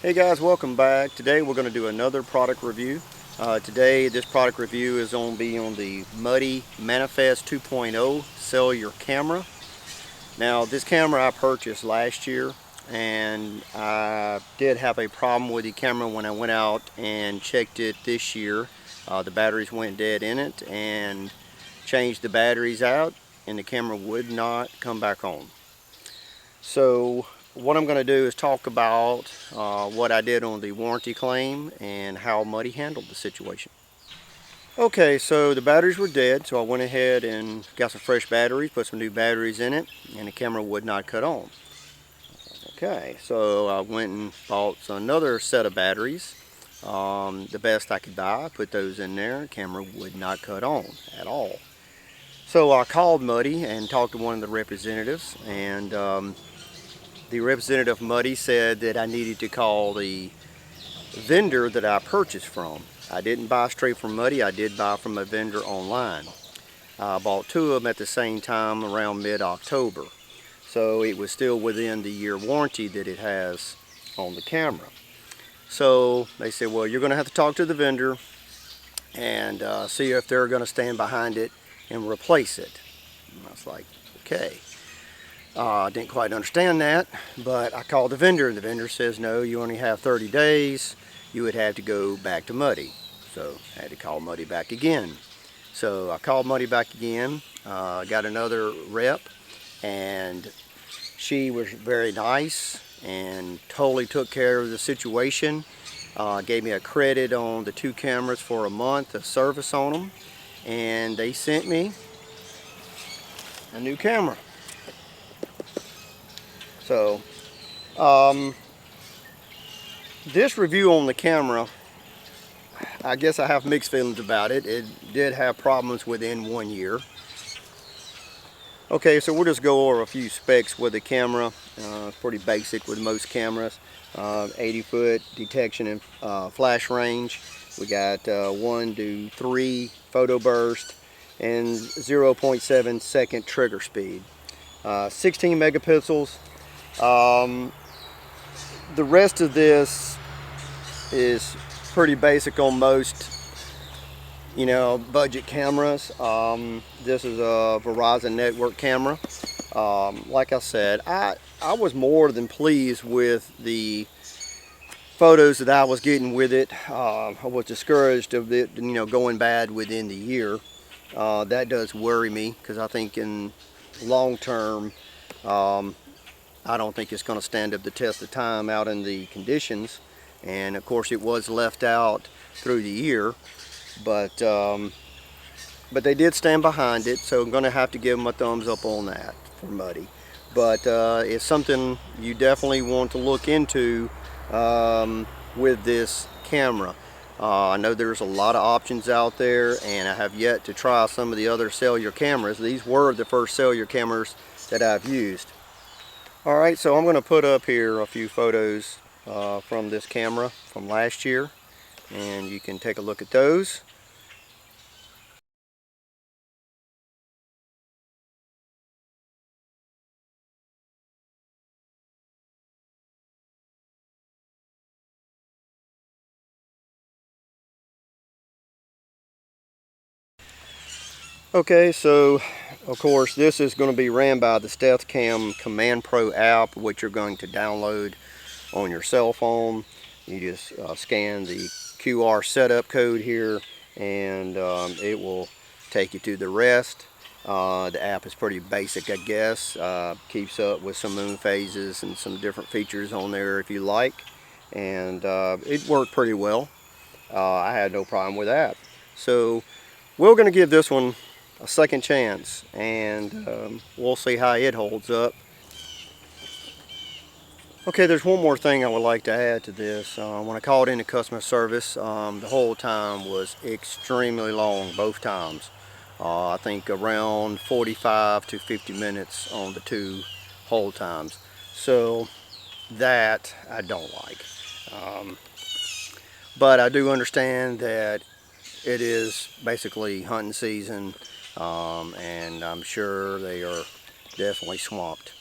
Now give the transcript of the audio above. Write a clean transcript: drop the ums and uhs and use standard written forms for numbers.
Hey guys, welcome back. Today we're going to do another product review. Today this product review is going to be on the Muddy Manifest 2.0 cellular camera. Now this camera I purchased last year, and I did have a problem with the camera when I went out and checked it this year. The batteries went dead in it, and changed the batteries out and the camera would not come back on. So what I'm going to do is talk about what I did on the warranty claim and how Muddy handled the situation. Okay, so the batteries were dead, so I went ahead and got some fresh batteries, put some new batteries in it, and the camera would not cut on. Okay, so I went and bought another set of batteries, the best I could buy, put those in there, the camera would not cut on at all. So I called Muddy and talked to one of the representatives, and the representative Muddy said that I needed to call the vendor that I purchased from. I didn't buy straight from Muddy, I did buy from a vendor online. I bought two of them at the same time around mid-October. So it was still within the year warranty that it has on the camera. So they said, well, you're going to have to talk to the vendor and see if they're going to stand behind it and replace it. And I was like, okay. I didn't quite understand that, but I called the vendor, and the vendor says, no, you only have 30 days. You would have to go back to Muddy. So I had to call Muddy back again. So I called Muddy back again, got another rep, and she was very nice and totally took care of the situation. Gave me a credit on the two cameras for a month of service on them, and they sent me a new camera. So, this review on the camera, I guess I have mixed feelings about it. It did have problems within 1 year. Okay, so we'll just go over a few specs with the camera. It's pretty basic with most cameras. 80-foot detection and flash range. We got 1 to 3 photo burst and 0.7 second trigger speed. 16 megapixels. The rest of this is pretty basic on most, budget cameras. This is a Verizon network camera. Like I said, I was more than pleased with the photos that I was getting with it. I was discouraged of it, going bad within the year. That does worry me, because I think in long term, I don't think it's going to stand up the test of time out in the conditions. And of course it was left out through the year, but they did stand behind it, so I'm going to have to give them a thumbs up on that for Muddy. But it's something you definitely want to look into with this camera. I know there's a lot of options out there, and I have yet to try some of the other cellular cameras. These were the first cellular cameras that I've used. Alright, so I'm going to put up here a few photos from this camera from last year, and you can take a look at those. Okay, so of course this is going to be ran by the StealthCam Command Pro app, which you're going to download on your cell phone. You just scan the QR setup code here, and it will take you to the rest. The app is pretty basic, I guess. Keeps up with some moon phases and some different features on there if you like, and it worked pretty well. I had no problem with that. So we're going to give this one a second chance, and we'll see how it holds up. Okay, there's one more thing I would like to add to this. When I called into customer service, the whole time was extremely long, both times. I think around 45 to 50 minutes on the two hold times. So that I don't like. But I do understand that it is basically hunting season, and I'm sure they are definitely swamped.